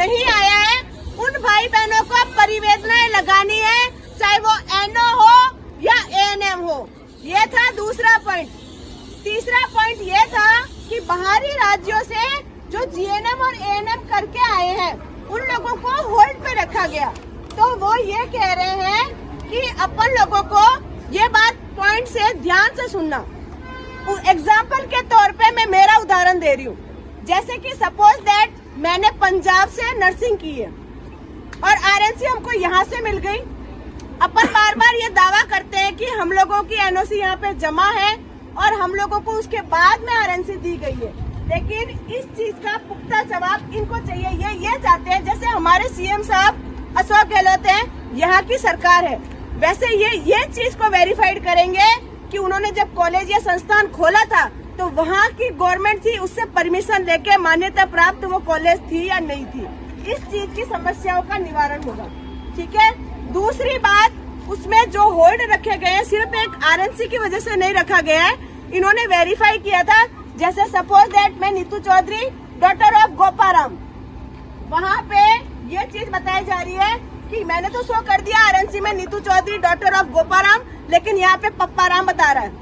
नहीं आया है उन भाई बहनों को परिवेदनाएं लगानी है, चाहे वो एनओ हो या एएनएम हो। ये था दूसरा पॉइंट। तीसरा पॉइंट ये था कि बाहरी राज्यों से जो जीएनएम और एएनएम करके आए हैं उन लोगों को होल्ड पे रखा गया। तो वो ये कह रहे हैं कि अपन लोगों को ये बात पॉइंट से ध्यान से सुनना। एग्जाम्पल के तौर पे मैं मेरा उदाहरण दे रही हूँ। जैसे कि सपोज दैट मैंने पंजाब से नर्सिंग की है और आरएनसी हमको यहाँ से मिल गई। अपन बार बार ये दावा करते हैं कि हम लोगों की एनओसी यहाँ पे जमा है और हम लोगों को उसके बाद में आरएनसी दी गई है, लेकिन इस चीज का पुख्ता जवाब इनको चाहिए। ये चाहते हैं, जैसे हमारे सीएम साहब अशोक गहलोत हैं, यहाँ की सरकार है, वैसे ये चीज को वेरीफाइड करेंगे कि उन्होंने जब कॉलेज या संस्थान खोला था तो वहाँ की गवर्नमेंट थी, उससे परमिशन लेके मान्यता प्राप्त वो कॉलेज थी या नहीं थी। इस चीज की समस्याओं का निवारण होगा। ठीक है। दूसरी बात, उसमें जो होल्ड रखे गए हैं सिर्फ एक आरएनसी की वजह से नहीं रखा गया है, इन्होंने वेरीफाई किया था। जैसे सपोज दैट मैं नीतू चौधरी डॉटर ऑफ गोपाराम, वहाँ पे ये चीज बताई जा रही है कि मैंने तो शो कर दिया आरएनसी में नीतू चौधरी डॉटर ऑफ गोपाराम, लेकिन यहाँ पे पप्पाराम बता रहा है।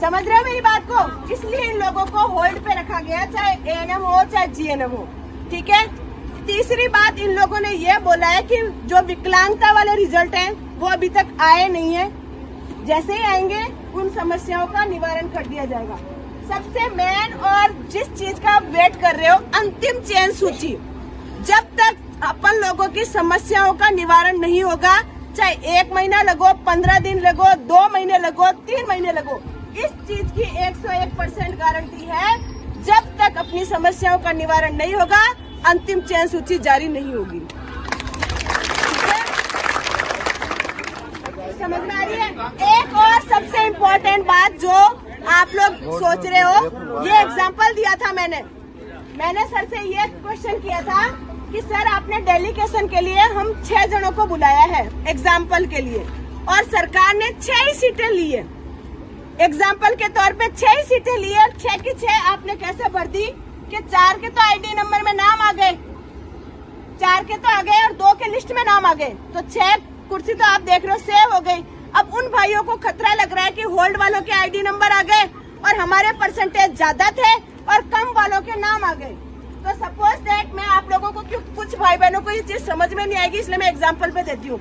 समझ रहे हो मेरी बात को? इसलिए इन लोगों को होल्ड पे रखा गया, चाहे एएनएम हो चाहे जीएनएम हो। ठीक है। तीसरी बात, इन लोगों ने ये बोला है कि जो विकलांगता वाले रिजल्ट हैं वो अभी तक आए नहीं है, जैसे ही आएंगे उन समस्याओं का निवारण कर दिया जाएगा। सबसे मेन और जिस चीज का आप वेट कर रहे हो, अंतिम चयन सूची। जब तक अपन लोगों की समस्याओं का निवारण नहीं होगा, चाहे 1 महीना लगो, 15 दिन लगो, 2 महीने लगो, 3 महीने लगो, इस चीज की 101% गारंटी है। जब तक अपनी समस्याओं का निवारण नहीं होगा, अंतिम चयन सूची जारी नहीं होगी। समझ में आ रही है? एक और सबसे इम्पोर्टेंट बात जो आप लोग सोच रहे हो, ये एग्जाम्पल दिया था मैंने सर से ये क्वेश्चन किया था कि सर आपने डेलीगेशन के लिए हम 6 जनों को बुलाया है एग्जाम्पल के लिए, और सरकार ने 6 ही सीटें ली है। एग्जाम्पल के तौर पे 6 ही सीटें ली है, 6 की 6 आपने कैसे भर दी कि 4 के तो आईडी नंबर में नाम आ गए, 4 के तो आ गए और 2 के लिस्ट में नाम आ गए, तो 6 कुर्सी तो आप देख रहे हो सेव हो गई। अब उन भाइयों को खतरा लग रहा है कि होल्ड वालों के आईडी नंबर आ गए और हमारे परसेंटेज ज्यादा थे और कम वालों के नाम आ गए। तो सपोज दैट मैं आप लोगों को, क्यों कुछ भाई बहनों को ये चीज समझ में नहीं आएगी, इसलिए मैं एग्जाम्पल पे देती हूँ।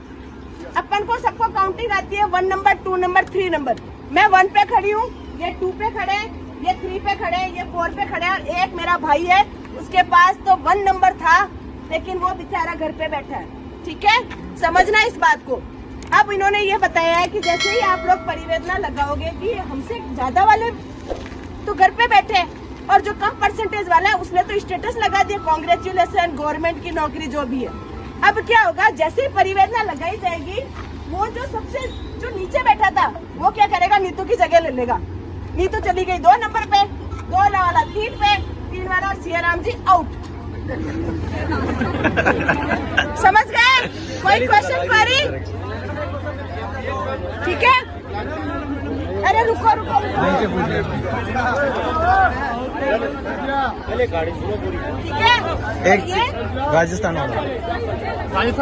अपन को सबको काउंटिंग आती है 1 नंबर, 2 नंबर, 3 नंबर। मैं 1 पे खड़ी हूँ, ये 2 पे खड़े हैं, ये 3 पे खड़े हैं, ये 4 पे खड़े हैं, और एक मेरा भाई है उसके पास तो 1 नंबर था, लेकिन वो बेचारा घर पे बैठा है। ठीक है, समझना इस बात को। अब इन्होंने ये बताया है कि जैसे ही आप लोग परिवेदना लगाओगे कि हमसे ज्यादा वाले तो घर पे बैठे और जो कम परसेंटेज वाला है उसने तो स्टेटस लगा दिया, कांग्रेचुलेशन, गवर्नमेंट की नौकरी जो भी है। अब क्या होगा, जैसे ही परिवेदना लगाई जाएगी, वो जो नीचे बैठा था वो क्या करेगा, नीतू की जगह ले लेगा। नीतू चली गई 2 नंबर पे, 2 वाला 3 पे, 3 वाला सियाराम जी आउट। समझ गए? कोई क्वेश्चन क्वेरी? ठीक है। अरे रुको ठीक है। राजस्थान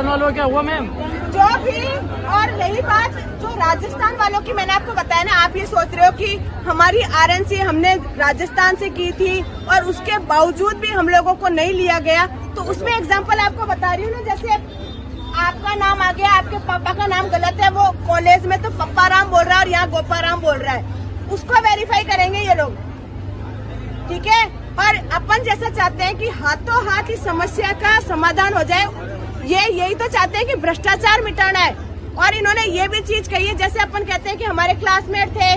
वालों क्या हुआ मैम? जो भी, और यही बात जो राजस्थान वालों की मैंने आपको बताया ना, आप ये सोच रहे हो कि हमारी आरएनसी हमने राजस्थान से की थी और उसके बावजूद भी हम लोगों को नहीं लिया गया, तो उसमें एग्जांपल आपको बता रही हूँ ना। जैसे आपका नाम आ गया, आपके पापा का नाम गलत है, वो कॉलेज में तो पप्पाराम बोल रहा है और यहाँ गोपाराम बोल रहा है, उसको वेरीफाई करेंगे ये लोग। ठीक है। और अपन जैसा चाहते हैं कि हाथों हाथ इस समस्या का समाधान हो जाए, यही तो चाहते हैं कि भ्रष्टाचार मिटाना है। और इन्होंने ये भी चीज कही है, जैसे अपन कहते हैं कि हमारे क्लासमेट थे,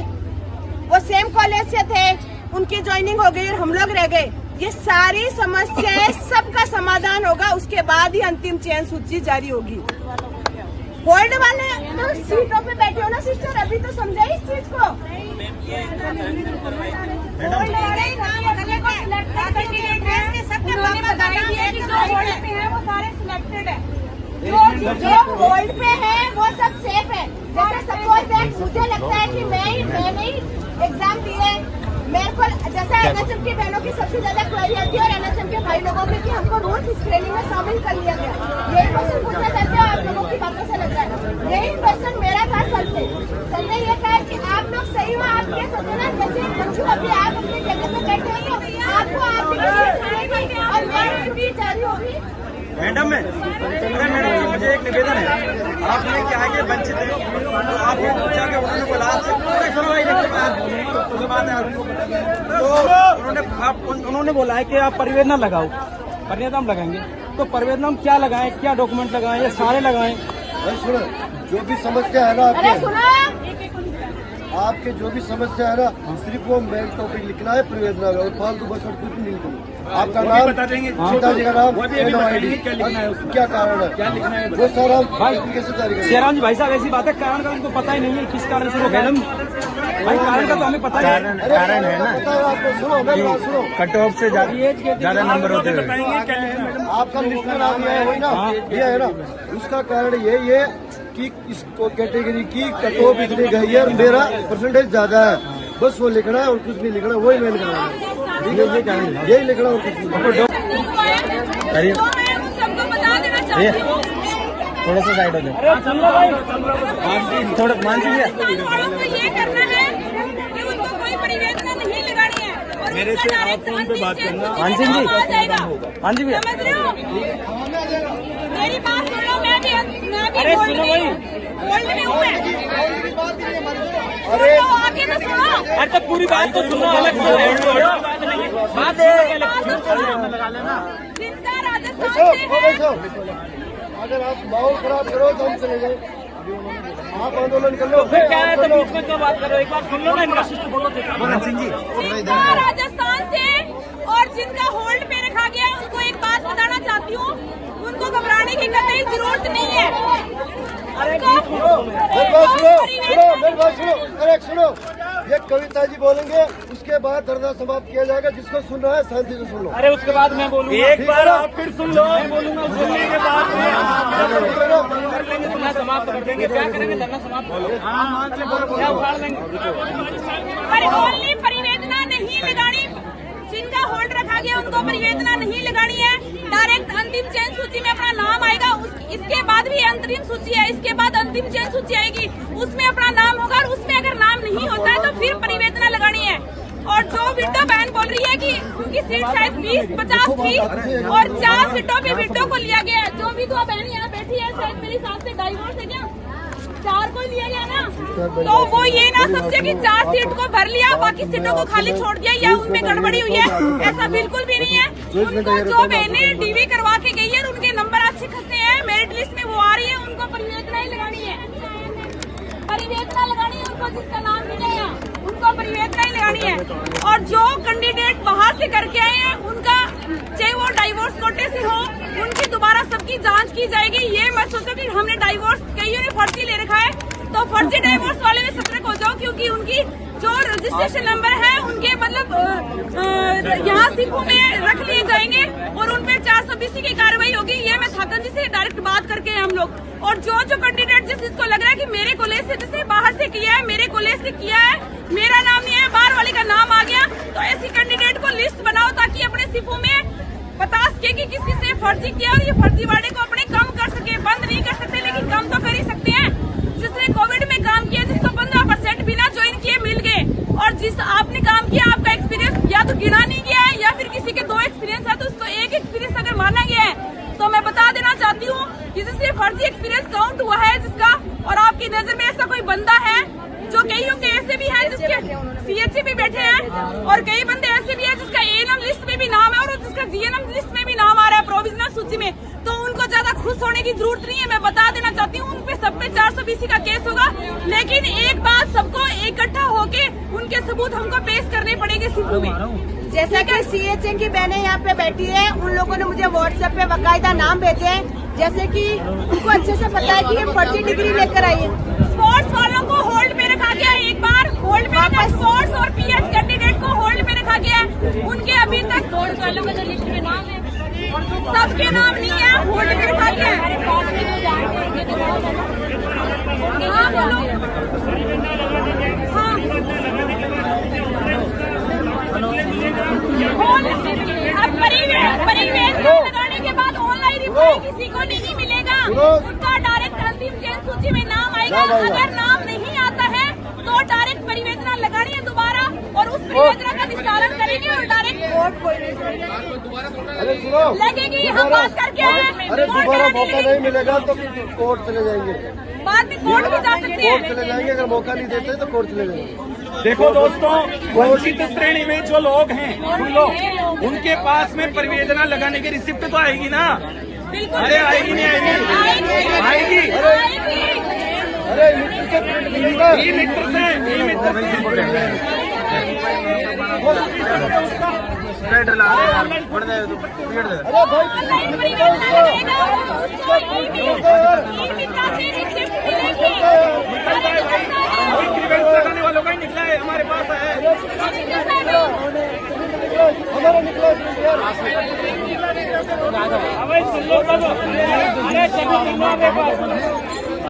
वो सेम कॉलेज से थे, उनकी ज्वाइनिंग हो गई और हम लोग रह गए। ये सारी समस्याएं सबका समाधान होगा, उसके बाद ही अंतिम चयन सूची जारी होगी। होल्ड वाले तो सीटों पे बैठे हो ना सिस्टर, अभी तो समझा इस चीज को। होल्ड वाले वो सारे सिलेक्टेड है, जो होल्ड पे है वो सब सेफ है। जैसे सपोज दैट मुझे लगता है कि मैंने ही एग्जाम दिए, मेरे को जैसे NHM की बहनों की सबसे ज्यादा क्वेरी आती है और NHM के भाई लोगों की कि हमको रोज स्क्रीनिंग में शामिल कर लिया गया। यही क्वेश्चन पूछना चाहते हैं, आप लोगों की बातों से लग रहा है। यही क्वेश्चन मेरा था सर से। सर ने ये कहा कि आप लोग सही हो, आप ये सोचो ना जैसे मंजू अभी आप अपने जगह पे बैठे हैं, आपको आपकी और मैं छुट्टी जारी होगी। मैडम मैडम मुझे एक निवेदन है, आपने क्या है कि वंचित है तो आपने पूछा कि उन्होंने बोला तो उन्होंने बोला है कि आप परिवेदना लगाओ, परिवेदना लगाएंगे तो परिवेदना क्या लगाएं, क्या डॉक्यूमेंट लगाएं, ये सारे लगाएं। सुनो, जो भी समस्या है ना आपके जो भी समस्या है ना, सिर्फ वो मेन टॉपिक लिखना है परिवेदना में, और फालतू बस और कुछ नहीं लिखना। आपका नाम बता देंगे, पिताजी का नाम, NID, क्या कारण है, क्या लिखना है वो सारा भाई कैसे जारी करेंगे। शेराम जी भाई साहब ऐसी बात है, कारण का उनको पता ही नहीं है किस कारण से वो मैडम भाई कारण का तो हमें पता ही है। कारण है ना, आपको सुनो मेरी बात सुनो, कट ऑफ से ज्यादा नंबर होते हैं। आपका लिस्ट में नाम लिया है वही ना, दिया है ना, उसका कारण यही है कि इस कैटेगरी की कट ऑफ इतनी गई है और मेरा परसेंटेज ज्यादा है, बस वो लिखना है और कुछ नहीं लिखना, वही मैं लिखना है, यही लिखना और कुछ नहीं। थोड़ा सा साइड हो जाए, थोड़ा मानसिंह ये करना है कि उनको कोई परिवेदना नहीं लगानी है और मेरे से आप फोन पे बात करना। मानसिंह जी मानसिंह भैया समझ रहे हो, मेरी बात सुन लो। मैं भी अरे सुनो भाई, होल्ड में हूँ मैं। अरे आगे तो सुनो, अरे तो पूरी बात तो सुनो, अलग से बात जिनका राजस्थान से है। अगर आप माहौल खराब करो तो हम चले जाए, आप आंदोलन कर लो। क्या है तो बीच में क्यों बात करो, एक बार सुन लो ना इनका। मानसिंह जी जिनका राजस्थान से और जिनका होल्ड पे रखा गया, उनको एक बात बताना चाहती हूँ, उनको घबराने की कतई जरूरत नहीं है। मेरी बात सुनो, मेरी बात सुनो, अरे सुनो, ये कविता जी बोलेंगे, उसके बाद धरना समाप्त किया जाएगा। जिसको सुन रहा है शांति से सुन लो। अरे उसके बाद मैं बोलूंगा, एक बार आप फिर सुन लो, मैं बोलूंगा, सुनने के बाद धरना समाप्त कर देंगे। क्या करेंगे, धरना समाप्त क्या उखाड़ देंगे। पर ओनली परिवेदना नहीं लगानी, जिनका होल्ड रखा गया उनको परिवेदना नहीं लगानी है। डायरेक्ट अंतिम चयन सूची में अपना नाम आएगा, इसके बाद भी अंतरिम सूची है, इसके बाद अंतिम चयन सूची आएगी, उसमें अपना नाम होगा और उसमें अगर नाम नहीं होता है तो फिर परिवेदना लगानी है। और जो विडो बहन बोल रही है कि उनकी सीट शायद 20-50 थी और 4 सीटों पे विडो को लिया गया है। जो विधवा बहन यहाँ बैठी है, शायद मेरे साथ से डाइवोर्स है क्या, 4 को लिया गया ना, तो वो ये ना समझे कि 4 सीट को भर लिया, बाकी सीटों को खाली छोड़ दिया या उनमें गड़बड़ी हुई है, ऐसा बिल्कुल भी नहीं है। उनको जो बहनें DV करवा के गई है, उनके नंबर अच्छे खासे हैं, मेरिट लिस्ट में वो आ रही है, उनको परिवेदना ही लगानी है, परिवेदना लगानी है उनको, जिसका नाम मिलेगा उनको परिवेदना ही लगानी है। और जो कैंडिडेट बाहर से करके आए हैं, उनका चाहे वो डाइवोर्स कोटे से हो, उनकी दोबारा सबकी जांच की जाएगी। ये मत सोचो कि हमने डाइवोर्स कईयों ने फर्जी ले रखा है, तो फर्जी डाइवोर्स वाले में सतर्क हो जाओ, क्योंकि उनकी जो रजिस्ट्रेशन नंबर है उनके मतलब यहाँ सिखों में रख लिए जाएंगे और उन पर 420 की कार्रवाई होगी। ये मैं ठाकर जी से डायरेक्ट बात करके हम लोग, और जो कैंडिडेट जिसको लग रहा है कि मेरे कॉलेज से जैसे बाहर से किया है, मेरे कॉलेज से किया है, मेरा नाम नहीं है, बाहर वाले का नाम आ गया, तो ऐसी कैंडिडेट को लिस्ट बनाओ ताकि अपने सिखों में बता सके कि किसी से फर्जी किया और ये फर्जीवाड़े को अपने कम कर सके। बंद नहीं कर सकते लेकिन कम तो कर ही सकते हैं। जिसने कोविड में काम किया, जिसको 15% बिना ज्वाइन किए मिल गए, और जिस आपने काम किया, आपका एक्सपीरियंस या तो गिना नहीं गया है या फिर किसी के 2 एक्सपीरियंस है तो उसको 1 एक्सपीरियंस अगर माना गया है, तो मैं बता देना चाहती हूँ कि जिससे फर्जी एक्सपीरियंस काउंट हुआ है जिसका, और आपकी नजर में ऐसा कोई बंदा है, जो कईयों के ऐसे भी है जिसके CHC भी बैठे हैं, और कई बंदे ऐसे भी है जिसका ANM लिस्ट में भी नाम है और जिसका GNM लिस्ट में भी नाम आ रहा है प्रोविजनल सूची में, तो उनको ज्यादा खुश होने की जरूरत नहीं है। मैं बता देना चाहती हूँ, उन पे सब पे 420 का केस होगा, लेकिन एक बात सबको इकट्ठा होके उनके सबूत हमको पेश करने पड़ेंगे सिखों में। जैसा कि CHM की बहनें यहाँ पे बैठी है, उन लोगों ने मुझे व्हाट्सएप पे बाकायदा नाम भेजे हैं, जैसे कि उनको अच्छे से पता है कि ये फर्जी डिग्री लेकर आई है। स्पोर्ट्स वालों को होल्ड पे रखा गया, एक बार होल्ड पे रखा, स्पोर्ट्स और PS कैंडिडेट को होल्ड पे रखा गया, उनके अभी तक स्पोर्ट्स वालों का जो लिस्ट में नाम है सबके नाम नहीं है, होल्ड पे रखा गया है। हाँ बोलो, हाँ उनका डायरेक्ट अंतिम चयन सूची में नाम आएगा। अगर नाम नहीं आता है तो डायरेक्ट परिवेदना लगानी है दोबारा और उस परिवेदना का निस्तारण करेंगे और डायरेक्ट अरे सुनो, लगेगी। हम बात करके आए हैं। अरे दोबारा मौका नहीं मिलेगा तो कोर्ट चले जाएंगे, बाद में कोर्ट भी जा सकते कोर्ट हैं। चले जाएंगे। अगर मौका नहीं देते तो कोर्ट चले जाएंगे। देखो दोस्तों, वंचित श्रेणी में जो लोग हैं, सुन लो, उनके पास में परिवेदना लगाने की रिसिप्ट तो आएगी ना? बिल्कुल। अरे आएगी नहीं आएगी? आएगी। अरे मित्र से प्रिंट मिलेगा। ई मित्र से ऑनलाइन परिवेदना लगेगा, उसको ई-मित्रा से रिसिप्ट मिलेगी। लगाने वालों का ही निकला है, हमारे पास है। हमारा निकला अरे